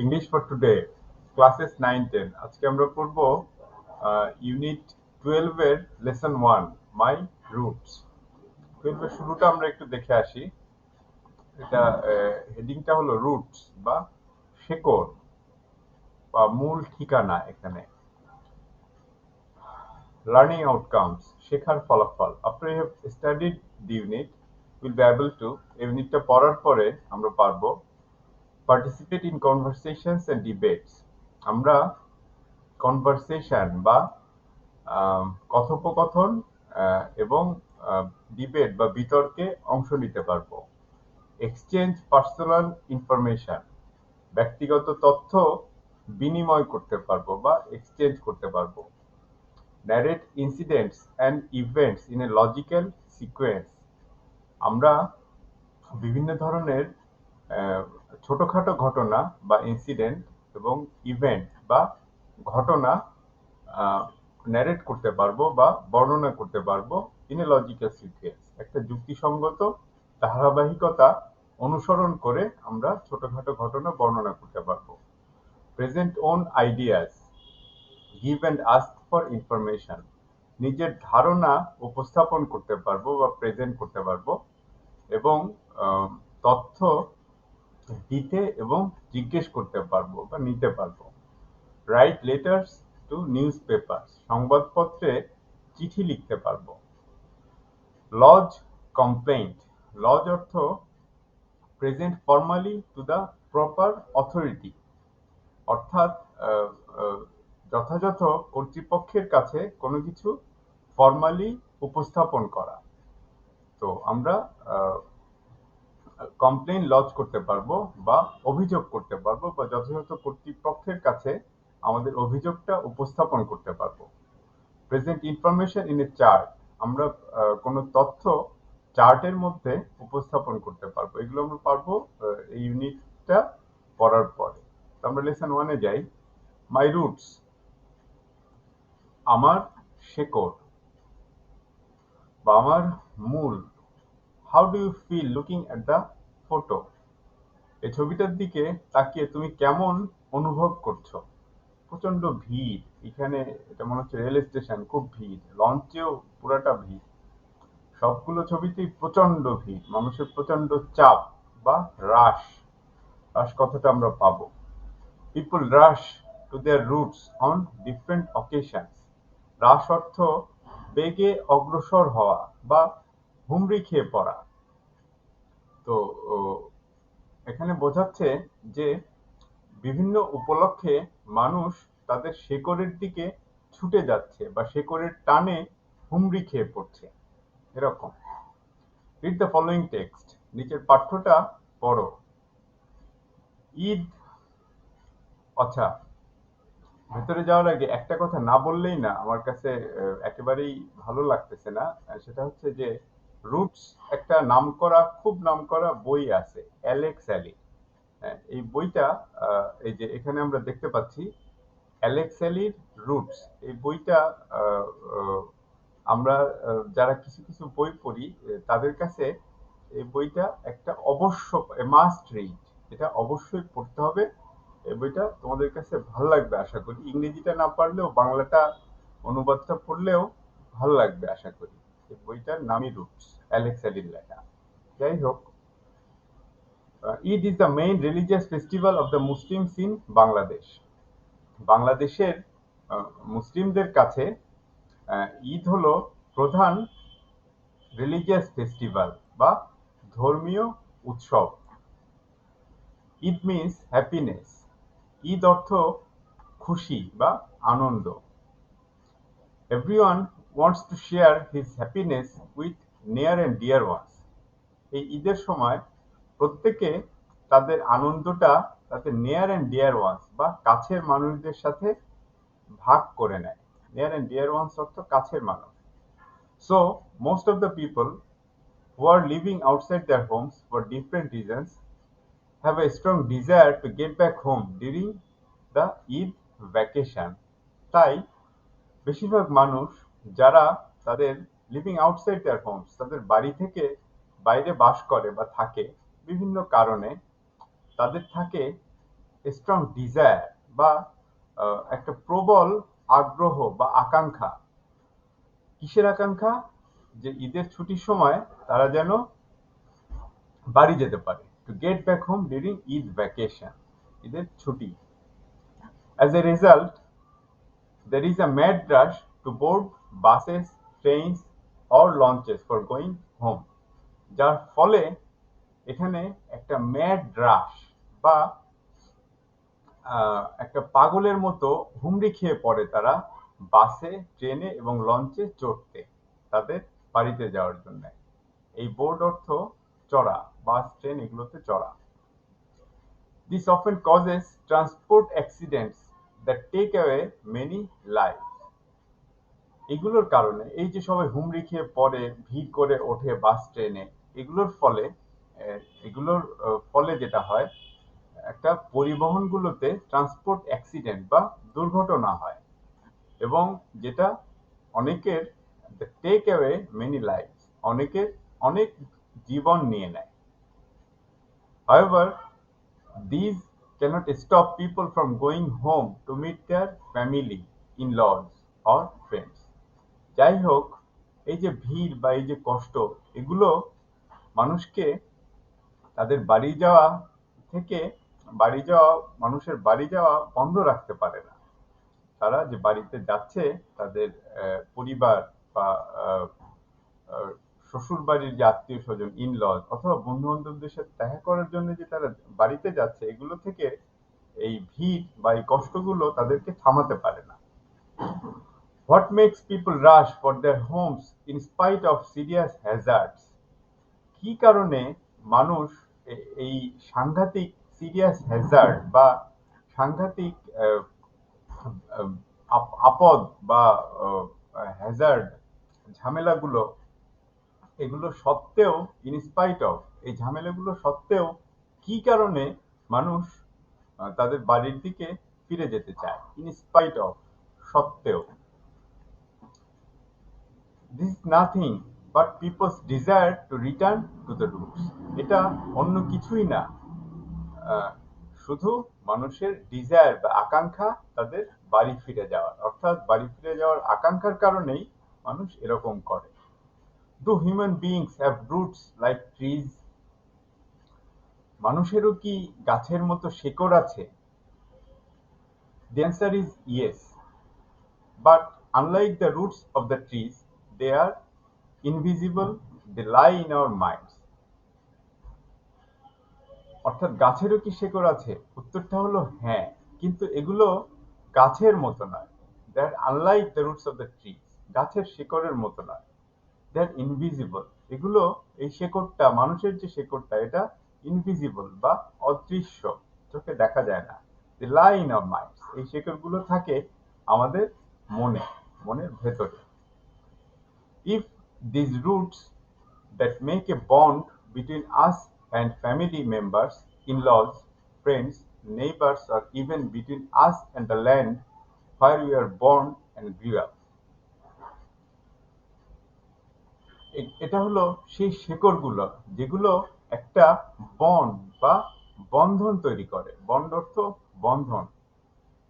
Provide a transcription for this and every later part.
English for today classes 9-10 আজকে আমরা পড়ব ইউনিট 12 এর লেসন 1 মাই রুটস। 12 এর শুরুটা আমরা একটু দেখে আসি। এটা হেডিংটা হলো রুটস বা শেকড় বা মূল ঠিকানা। এখানে লার্নিং আউটকামস শেখার ফলাফল। After you have studied the unit will be able to, ইউনিটটা পড়ার পরে আমরা পারবো participate in conversations and debates. আমরা কনভারসেশন বা কথোপকথন এবং ডিবেট বা বিতর্কে অংশ নিতে পারবো। এক্সচেঞ্জ পার্সোনাল ইনফরমেশন, ব্যক্তিগত তথ্য বিনিময় করতে পারবো বা এক্সচেঞ্জ করতে পারবো। Narrate incidents and events in a logical sequence, আমরা বিভিন্ন ধরনের আহ, ছোটখাটো ঘটনা বা ইনসিডেন্ট এবং ইভেন্ট বা ঘটনা ন্যারেট করতে পারবো বা বর্ণনা করতে পারবো ইন এ লজিক্যাল সিকোয়েন্স, একটা যুক্তিসঙ্গত ধারাবাহিকতা অনুসরণ করে আমরা ছোটখাটো ঘটনা বর্ণনা করতে পারবো। Present own ideas, give and ask for information, নিজের ধারণা উপস্থাপন করতে পারবো বা প্রেজেন্ট করতে পারবো এবং তথ্য দিতে এবং জিজ্ঞেস করতে পারবো বা নিতে পারবো। Right letters to news paper, সংবাদপত্রে চিঠি লিখতে পারবো। লজ কমপ্লেইন্ট, লজ অর্থ present formally to the proper authority, অর্থাৎ আহ, আহ, যথাযথ কর্তৃপক্ষের কাছে কোনো কিছু ফর্মালি উপস্থাপন করা। তো আমরা কমপ্লেইন লজ করতে পারবো বা অভিযোগ করতে পারবো বা যথাযথ কর্তৃপক্ষের কাছে আমাদের অভিযোগটা উপস্থাপন করতে পারবো। Present information in a chart, আমরা কোনো তথ্য চার্টের মধ্যে উপস্থাপন করতে পারবো। এগুলো আমরা পারবো এই ইউনিটটা পড়ার পরে। তো আমরা লেসন 1-এ যাই। মাই রুটস, আমার শেকড় বা আমার মূল। How do you feel looking at the photo, এই ছবিটার দিকে তাকিয়ে তুমি কেমন অনুভব করছো? প্রচন্ড ভিড় এখানে, এটা মনে হচ্ছে রেল স্টেশন, খুব ভিড়, লঞ্চেও পুরাটা ভিড়, সবগুলো ছবিতেই প্রচন্ড ভিড়, মানুষের প্রচন্ড চাপ বা রাশ। রাশ কথাটা আমরা পাবো। People rush to their roots on different occasions, rush অর্থ বেগে অগ্রসর হওয়া বা হুমড়ি খেয়ে পড়া। তো ও, এখানে বোঝাচ্ছে যে বিভিন্ন উপলক্ষে মানুষ তাদের শেকড়ের দিকে ছুটে যাচ্ছে বা শেকড়ের টানে হুমড়ি খেয়ে পড়ছে, এরকম। রিড দ্য ফলোইং টেক্সট, নিচের পাঠ্যটা পড়ো। ঈদ, আচ্ছা, ভেতরে যাওয়ার আগে একটা কথা না বললেই না, আমার কাছে একেবারেই ভালো লাগতেছে না। সেটা হচ্ছে যে রুটস একটা নামকরা, খুব নামকরা বই আছে, অ্যালেক্স অ্যালি। এই বইটা এই যে এখানে আমরা দেখতে পাচ্ছি অ্যালেক্স অ্যালির রুটস। এই বইটা আহ, আহ, আমরা যারা কিছু কিছু বই পড়ি তাদের কাছে এই বইটা একটা অবশ্য মাস্ট রিড, এটা অবশ্যই পড়তে হবে। এই বইটা তোমাদের কাছে ভালো লাগবে আশা করি। ইংরেজিটা না পারলেও বাংলাটা অনুবাদটা পড়লেও ভালো লাগবে আশা করি। এই বইটার নামই রুটস, অ্যালেক্স অ্যালির লেখা। যাই হোক, Eid is the main religious festival of the Muslims in Bangladesh. বাংলাদেশের মুসলিমদের কাছে ঈদ হলো প্রধান রিলিজিয়াস ফেস্টিভ্যাল বা ধর্মীয় উৎসব। ঈদ মিন্স হ্যাপিনেস, ঈদ অর্থ খুশি বা আনন্দ। Everyone wants to share his happiness with near and dear ones, এই ঈদের সময় প্রত্যেকে তাদের আনন্দটা তাদের নিয়ার অ্যান্ড ডিয়ার ওয়ান্স বা কাছের মানুষদের সাথে ভাগ করে নেয়। নিয়ার অ্যান্ড ডিয়ার ওয়ান্স অর্থ কাছের মানুষ। So most of the people who are living outside their homes for different reasons have a strong desire to get back home during the Eid vacation. তাই বেশিরভাগ মানুষ যারা তাদের লিভিং আউটসাইড দেয়ার Holmes, তাদের বাড়ি থেকে বাইরে বাস করে বা থাকে বিভিন্ন কারণে, তাদের থাকে স্ট্রং ডিজায়ার বা একটা প্রবল আগ্রহ বা আকাঙ্ক্ষা। কিসের আকাঙ্ক্ষা? যে ঈদের ছুটির সময় তারা যেন বাড়ি যেতে পারে, to get back home during Eid vacation, ঈদের ছুটি। As a result, there is a mad rush to board buses, trains or launches for going home, যার ফলে এখানে একটা ম্যাড রাশ বা একটা পাগলের মতো হুমড়ি খেয়ে পড়ে তারা বাসে, ট্রেনে এবং লঞ্চে চড়তে তাদের বাড়িতে যাওয়ার জন্য। এই বোর্ড অর্থ চড়া, বাস, ট্রেন এগুলোতে চড়া। This often causes transport accidents that take away many lives. এগুলোর কারণে এই যে সবাই হুমড়ি খেয়ে পড়ে, ভিড় করে ওঠে বাস, ট্রেনে, এগুলোর ফলে ফলে যেটা হয়, একটা পরিবহনগুলোতে ট্রান্সপোর্ট অ্যাক্সিডেন্ট বা দুর্ঘটনা হয় এবং যেটা অনেকের টেক অ্যাওয়ে মেনি লাইফস, অনেকের অনেক জীবন নিয়ে নেয়। However, these cannot stop people from going home to meet their family, in-laws or friends. যাই হোক, এই যে ভিড় বা এই যে কষ্ট, এগুলো মানুষকে তাদের থেকে মানুষের বাড়ি যাওয়া বন্ধ রাখতে পারে না। তারা যে বাড়িতে যাচ্ছে, তাদের পরিবার বা আহ, আহ, শ্বশুর বাড়ির যে আত্মীয় স্বজন, ইনলজ অথবা বন্ধু বান্ধবদের সাথে দেখা করার জন্য যে তারা বাড়িতে যাচ্ছে, এগুলো থেকে এই ভিড় বা এই কষ্টগুলো তাদেরকে থামাতে পারে না। What makes people rush for their homes in spite of serious hazards? কি কারণে মানুষ এই সাংঘাতিক সিরিয়াস হ্যাজার্ড বা সাংঘাতিক আপদ বা হ্যাজার্ড ঝামেলাগুলো, এগুলো সত্ত্বেও, ইনস্পাইট অফ, এই ঝামেলাগুলো সত্ত্বেও কি কারণে মানুষ তাদের বাড়ির দিকে ফিরে যেতে চায়? ইনস্পাইট অফ, সত্ত্বেও। This is nothing but people's desire to return to the roots. এটা অন্য কিছুই না, আহ, শুধু মানুষের ডিজায়ার বা আকাঙ্ক্ষা তাদের বাড়ি ফিরে যাওয়ার, অর্থাৎ বাড়ি ফিরে যাওয়ার আকাঙ্ক্ষার কারণেই মানুষ এরকম করে। Do human beings have roots like trees? মানুষেরও কি গাছের মতো শেকড় আছে? The answer is yes. But unlike the roots of the trees, they are invisible, they lie in our minds. অর্থাৎ গাছেরও কি শেকড় আছে? উত্তরটা হলো হ্যাঁ, কিন্তু এগুলো গাছের মতো নয়। They are unlike the roots of the trees, গাছের শিকড়ের মতো নয়। দে আর ইনভিজিবল, এগুলো, এই শেকড়টা, মানুষের যে শেকড়টা, এটা ইনভিজিবল বা অদৃশ্য, চোখে দেখা যায় না। দে লাই ইন আওয়ার মাইন্ডস, এই শেকড়গুলো থাকে আমাদের মনের ভেতরে। If these roots that make a bond between us and family members, in-laws, friends, neighbors, or even between us and the land where we are born and grew up, এটা হলো সেই শেকড়গুলো যেগুলো একটা বন্ড বা বন্ধন তৈরি করে। বন্ড অর্থ বন্ধন।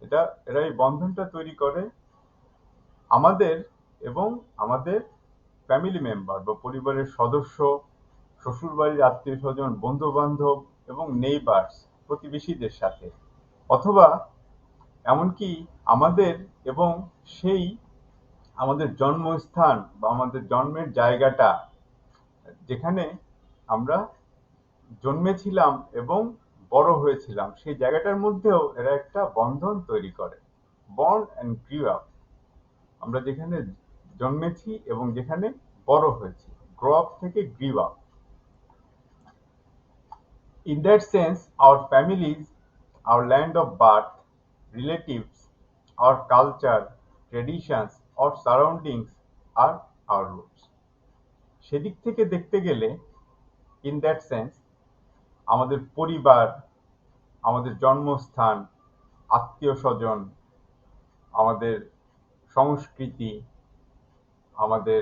এরা এই বন্ধনটা তৈরি করে আমাদের এবং আমাদের ফ্যামিলি মেম্বার বা পরিবারের সদস্য, শ্বশুরবাড়ির আত্মীয়-স্বজন, বন্ধু-বান্ধব এবং নেইবার্স, প্রতিবেশীদের সাথে। অথবা এমনকি আমাদের এবং সেই আমাদের জন্মস্থান বা আমাদের জন্মের জায়গাটা, যেখানে আমরা জন্মেছিলাম এবং বড় হয়েছিলাম, সেই জায়গাটার মধ্যেও এরা একটা বন্ধন তৈরি করে। বর্ন অ্যান্ড গ্রিউ আপ, আমরা যেখানে জন্মেছি এবং যেখানে বড় হয়েছি। গ্রো আপ থেকে grew up. In that sense, our families, our land of birth, relatives, our culture, traditions, or surroundings are our roots. সেদিক থেকে দেখতে গেলে, in that sense, আমাদের পরিবার, আমাদের জন্মস্থান, আত্মীয়-স্বজন, আমাদের সংস্কৃতি, আমাদের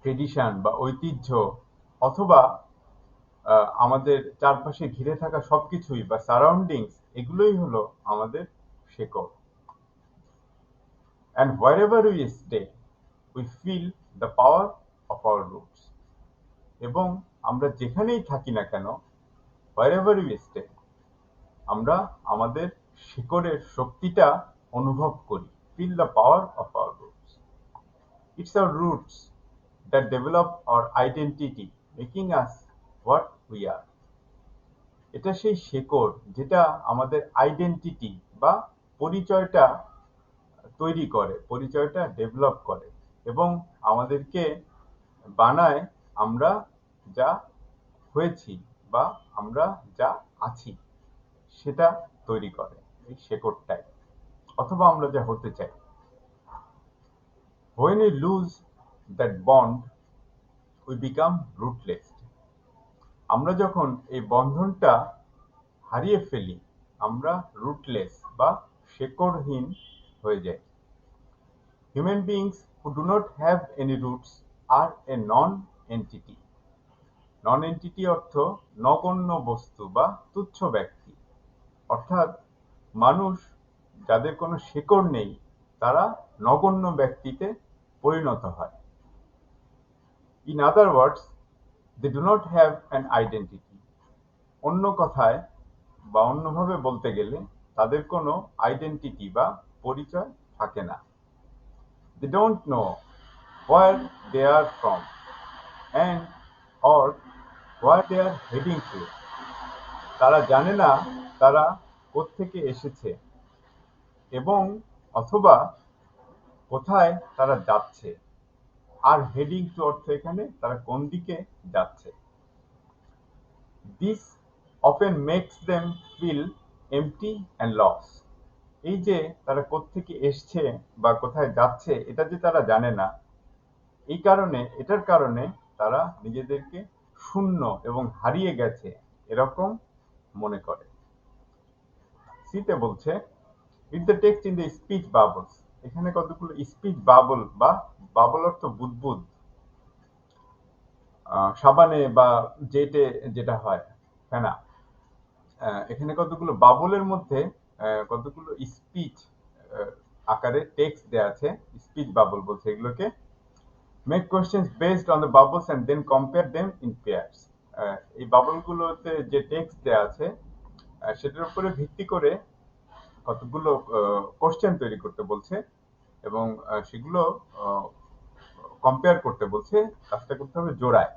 ট্রেডিশন বা ঐতিহ্য, অথবা আমাদের চারপাশে ঘিরে থাকা সবকিছুই বা সারাউন্ডিংস, এগুলোই হলো আমাদের শেকড়। And wherever we stay, we feel the power of our roots. এবং আমরা যেখানেই থাকি না কেন, wherever we stay, আমরা আমাদের শিকড়ের শক্তিটা অনুভব করি। Feel the power of our roots. It's our roots that develop our identity, making us what we are. এটা সেই শেকড় যেটা আমাদের আইডেন্টিটি বা পরিচয়টা তৈরি করে, পরিচয়টা ডেভেলপ করে এবং আমাদেরকে বানায় আমরা যা হয়েছি বা আমরা যা আছি সেটা তৈরি করে এই শেকড়টাই, অথবা আমরা যা হতে চাই। When we lose that bond, we become rootless. আমরা যখন এই বন্ধনটা হারিয়ে ফেলি, আমরা রুটলেস বা শেকড়হীন হয়ে যাই। Human beings who do not have any roots are a non-entity. Non-entity অর্থ নগণ্য বস্তু বা তুচ্ছ ব্যক্তি। অর্থাৎ মানুষ যাদের কোনো শেকড় নেই তারা নগণ্য ব্যক্তিতে পরিণত হয়। In other words, they do not have an identity. অন্য কথায় বা অন্যভাবে বলতে গেলে তাদের কোনো আইডেন্টিটি বা পরিচয় থাকে না। They don't know where they are from and or where they are heading to. তারা জানে না তারা কোত্থেকে এসেছে এবং অথবা কোথায় তারা যাচ্ছে। আর হেডিং টু অর্থ এখানে তারা কোন দিকে যাচ্ছে। This often makes them feel empty and lost. এই যে তারা কোত্থেকে এসছে বা কোথায় যাচ্ছে এটা যে তারা জানে না, এটার কারণে তারা নিজেদেরকে শূন্য এবং হারিয়ে গেছে এরকম মনে করে। সিতে বলছে read the text in the speech bubbles. এখানে কতগুলো স্পিচ বাবল বা বাবল অর্থ বুদবুদ, সাবানে বা জেটে যেটা হয় ফেনা, এখানে কতগুলো বাবলের মধ্যে কতগুলো স্পিচ আকারে টেক্সট দেয়া আছে, স্পিচ বাবল বলছে এগুলোকে। Make questions based on the bubbles and then compare them in pairs. এই বাবলগুলোতে যে টেক্সট দেয়া আছে সেটার উপরে ভিত্তি করে কতগুলো কোশ্চেন তৈরি করতে বলছে এবং সেগুলো কম্পেয়ার করতে বলছে, কাজটা করতে হবে জোড়ায়।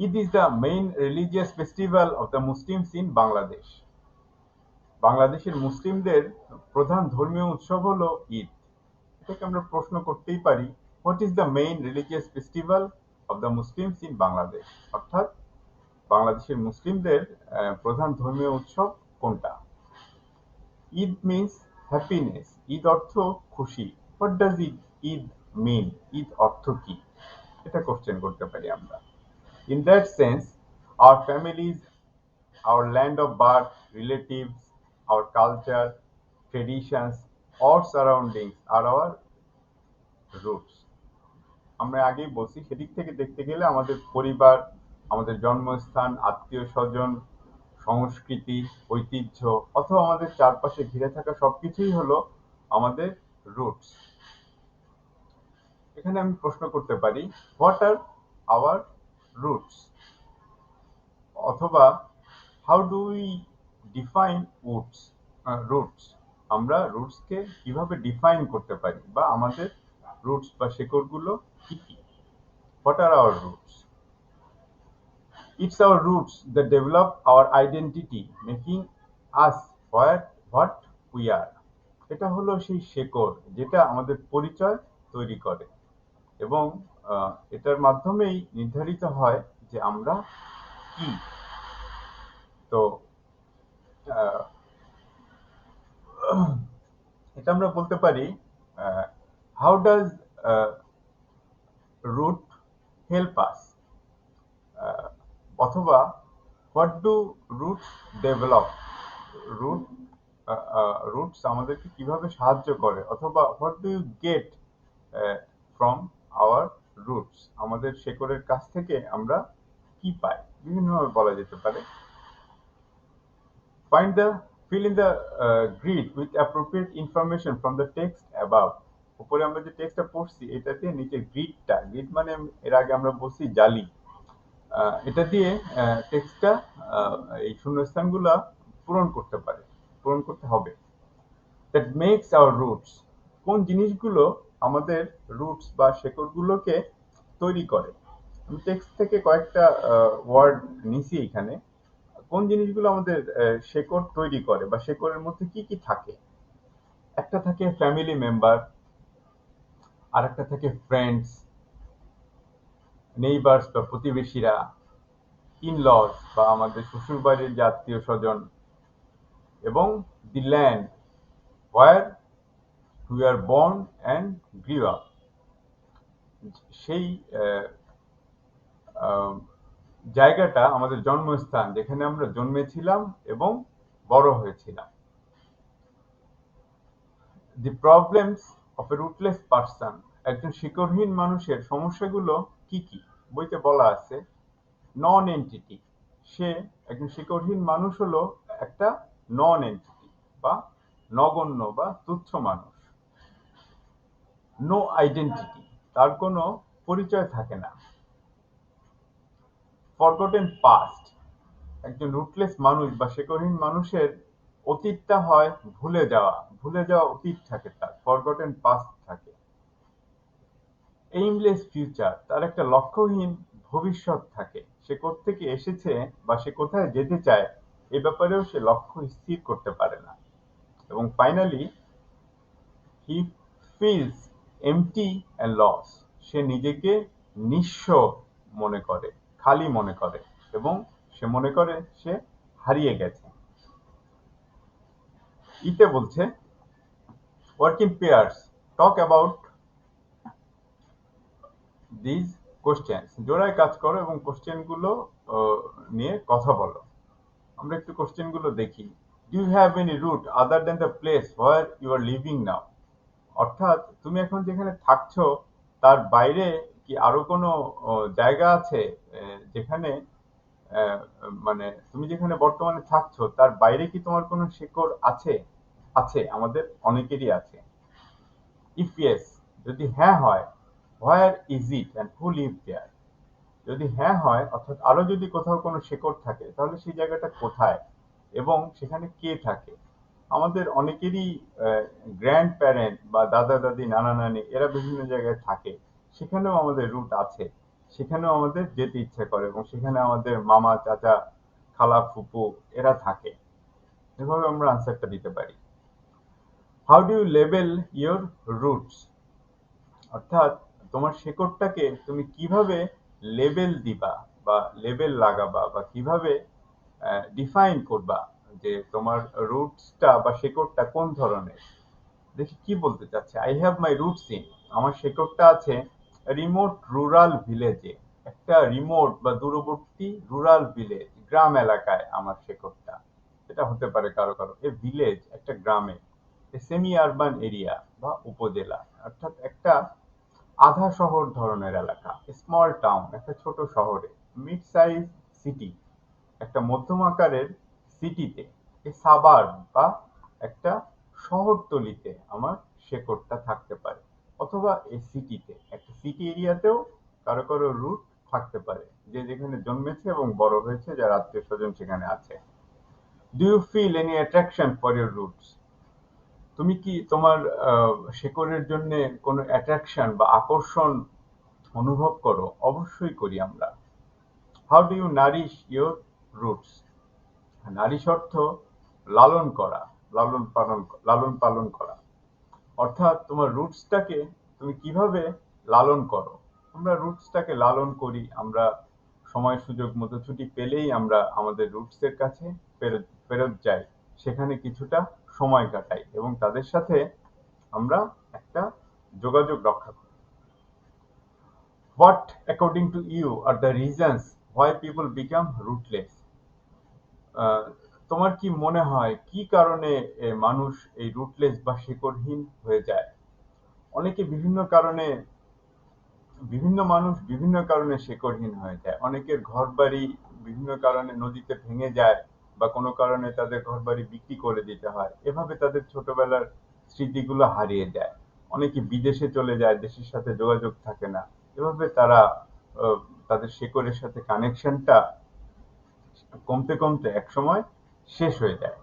Eid is the main religious festival of the Muslims in Bangladesh. বাংলাদেশের মুসলিমদের প্রধান ধর্মীয় উৎসব হলো ঈদ। এটাকে আমরা প্রশ্ন করতেই পারি, what is the main religious festival of the Muslims in Bangladesh, অর্থাৎ বাংলাদেশের মুসলিমদের প্রধান ধর্মীয় উৎসব কোনটা। ঈদ মিনস হ্যাপিনেস, ঈদ অর্থ খুশি। হোয়াট ডাজ ঈদ মিন, ঈদ অর্থ কি, এটা কোশ্চেন করতে পারি আমরা। In that sense, our families, our land of birth, relatives, our culture, traditions, or surroundings are our roots. আমরা আগেই বলছি সেদিক থেকে দেখতে গেলে আমাদের পরিবার, আমাদের জন্মস্থান, আত্মীয় স্বজন, সংস্কৃতি, ঐতিহ্য অথবা আমাদের চারপাশে ঘিরে থাকা সবকিছুই হলো আমাদের রুটস। এখানে আমি প্রশ্ন করতে পারি, হোয়াট আর আওয়ার রুটস, অথবা how do we define roots, আমরা রুটসকে কিভাবে ডিফাইন করতে পারি বা আমাদের রুটস বা শেকড়গুলো কি কি। What are hour roots? It's our roots that develop our identity, making us what we are. এটা হলো সেই শেকড় যেটা আমাদের পরিচয় তৈরি করে এবং এটার মাধ্যমেই নির্ধারিত হয় যে আমরা কি। তো এটা আমরা বলতে পারি, how does root help us, অথবা what do roots develop, root roots আমাদেরকে কিভাবে সাহায্য করে, অথবা what do you get from our roots, আমাদের শেকড়ের কাছ থেকে আমরা কি পাই, বিভিন্নভাবে বলা যেতে পারে। Find the Fill in the grid with appropriate information from the text above. উপরে আমরা যে টেক্সটটা পড়ছি এটাতে নিচে গ্রিড মানে এর আগে আমরা বলছি জালি, এটা দিয়ে টেক্সটটা এই শূন্যস্থানগুলা পূরণ করতে পারে, পূরণ করতে হবে। দ্যাট মেক্স আওয়ার রুটস, কোন জিনিসগুলো আমাদের রুটস বা শেকড়গুলোকে তৈরি করে। আমি টেক্সট থেকে কয়েকটা ওয়ার্ড নিছি এখানে। কোন জিনিসগুলো আমাদের শেকড় তৈরি করে বা শেকড়ের মধ্যে কি কি থাকে। একটা থাকে ফ্যামিলি মেম্বার, আর একটা থাকে ফ্রেন্ডস, নেইবার্স বা প্রতিবেশীরা, ইন-লজ বা আমাদের শ্বশুরবাড়ির যে আত্মীয়-স্বজন, এবং দি land where we are born and grew up, সেই আহ, আহ, জায়গাটা আমাদের জন্মস্থান, যেখানে আমরা জন্মেছিলাম এবং বড় হয়েছিলাম। The problems of a rootless person, একজন শিকড়হীন মানুষের সমস্যাগুলো কি কি, বইতে বলা আছে। নন এন্টিটি, সে একজন শিকড়হীন মানুষ হলো একটা নন এন্টিটি বা নগণ্য বা তুচ্ছ মানুষ। নো আইডেন্টিটি, তার কোনো পরিচয় থাকে না। ফরগটেন পাস্ট, একজন রুটলেস মানুষ বা শেকড়হীন মানুষের অতীতটা হয় ভুলে যাওয়া অতীত থাকে, তার ফরগটেন পাস্ট থাকে। এইমলেস ফিউচার, তার একটা লক্ষ্যহীন ভবিষ্যৎ থাকে। সে কোত্থেকে এসেছে বা সে কোথায় যেতে চায় এ ব্যাপারেও সে লক্ষ্য স্থির করতে পারে না। এবং finally he feels empty and lost, সে নিজেকে নিঃস্ব মনে করে, খালি মনে করে, এবং সে মনে করে সে হারিয়ে গেছে। ইতে বলছে work in pairs, talk about these questions, জোড়ায় কাজ করো এবং কোশ্চেনগুলো নিয়ে কথা বলো। আমরা একটু কোশ্চেনগুলো দেখি। Do you have any root other than the place where you are living now, অর্থাৎ তুমি এখন যেখানে থাকছো তার বাইরে কি আরো কোনো জায়গা আছে যেখানে আহ, মানে তুমি যেখানে বর্তমানে থাকছো তার বাইরে কি তোমার কোনো শিকড় আছে? আছে, আমাদের অনেকেরই আছে। ইফ ইয়েস, যদি হ্যাঁ হয়, where is it and who live there, যদি হ্যাঁ হয় অর্থাৎ আরো যদি কোথাও কোনো শেকড় থাকে তাহলে সেই জায়গাটা কোথায় এবং সেখানে কে থাকে। আমাদের অনেকেরই গ্র্যান্ড প্যারেন্ট বা দাদা দাদি নানা নানি এরা বিভিন্ন জায়গায় থাকে, সেখানেও আমাদের রুট আছে, সেখানেও আমাদের যেতে ইচ্ছে করে এবং সেখানে আমাদের মামা চাচা খালা ফুপু এরা থাকে। এভাবে আমরা আনসারটা দিতে পারি। How do you label your roots, অর্থাৎ তোমার শেকড়টাকে তুমি কিভাবে লেবেল দিবা বা লেবেল লাগাবা বা কিভাবে ডিফাইন করবা যে তোমার রুটসটা বা শেকড়টা কোন ধরনের। দেখি কি বলতে চাচ্ছে। I have my roots in, আমার শেকড়টা আছে রিমোট রুরাল ভিলেজে, একটা রিমোট বা দূরবর্তী রুরাল ভিলেজ, গ্রাম এলাকায় আমার শেকড়টা। এটা হতে পারে কারো কারো এ ভিলেজ, একটা গ্রামে। এ সেমি আরবান এরিয়া বা উপজেলা, অর্থাৎ একটা আধা শহর ধরনের এলাকা। স্মল টাউন, একটা ছোট শহরে। মিড সাইজ সিটি, একটা মধ্যম আকারের সিটিতে। এ সাবার্ব বা একটা শহরতলিতে আমার শেকড়টা থাকতে পারে, অথবা এই সিটিতে, একটা সিটি এরিয়াতেও কারো কারো রুট থাকতে পারে, যে যেখানে জন্মেছে এবং বড় হয়েছে, যার আত্মীয় স্বজন সেখানে আছে। Do you feel any attraction for your roots, তুমি কি তোমার শেকড়ের জন্য কোনো অ্যাট্রাকশন বা আকর্ষণ অনুভব করো? অবশ্যই করি আমরা। How do you nourish your roots, nourish অর্থ লালন করা, লালন পালন করা, অর্থাৎ তোমার রুটসটাকে তুমি কিভাবে লালন করো। আমরা রুটসটাকে লালন করি, আমরা সময় সুযোগ মতো ছুটি পেলেই আমরা আমাদের রুটসের কাছে ফেরত ফেরত যাই, সেখানে কিছুটা সময় কাটাই এবং তাদের সাথে আমরা একটা যোগাযোগ রক্ষা করি। What according to you are the reasons why people become rootless, তোমার কি মনে হয় কি কারণে মানুষ এই রুটলেস বা শিকড়হীন হয়ে যায়? অনেকে বিভিন্ন কারণে, বিভিন্ন মানুষ বিভিন্ন কারণে শিকড়হীন হয়ে যায়। অনেকের ঘরবাড়ি বিভিন্ন কারণে নদীতে ভেঙে যায়, বা কোনো কারণে তাদের ঘরবাড়ি বিক্রি করে দিতে হয়, এভাবে তাদের ছোটবেলার স্মৃতিগুলো হারিয়ে যায়। অনেকে বিদেশে চলে যায়, দেশের সাথে যোগাযোগ থাকে না। এভাবে তারা আহ, তাদের শেকড়ের সাথে কানেকশনটা কমতে কমতে একসময় শেষ হয়ে যায়।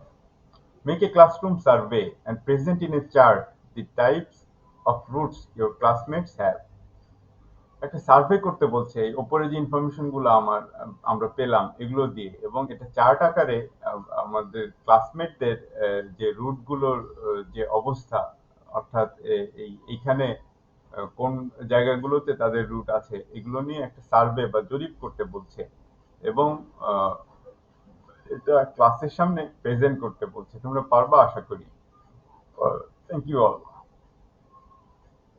Make a classroom survey and present in a chart the types of roots your classmates have. একটা সার্ভে করতে বলছে এই উপরে যে ইনফরমেশন গুলো আমরা পেলাম এগুলো দিয়ে, এবং এটা চার্ট আকারে আমাদের ক্লাসমেটদের যে রুট গুলোর যে অবস্থা, অর্থাৎ এইখানে কোন জায়গাগুলোতে তাদের রুট আছে এগুলো নিয়ে একটা সার্ভে বা জরিপ করতে বলছে, এবং আহ, এটা ক্লাসের সামনে প্রেজেন্ট করতে বলছে। তোমরা পারবা আশা করি। Thank you all.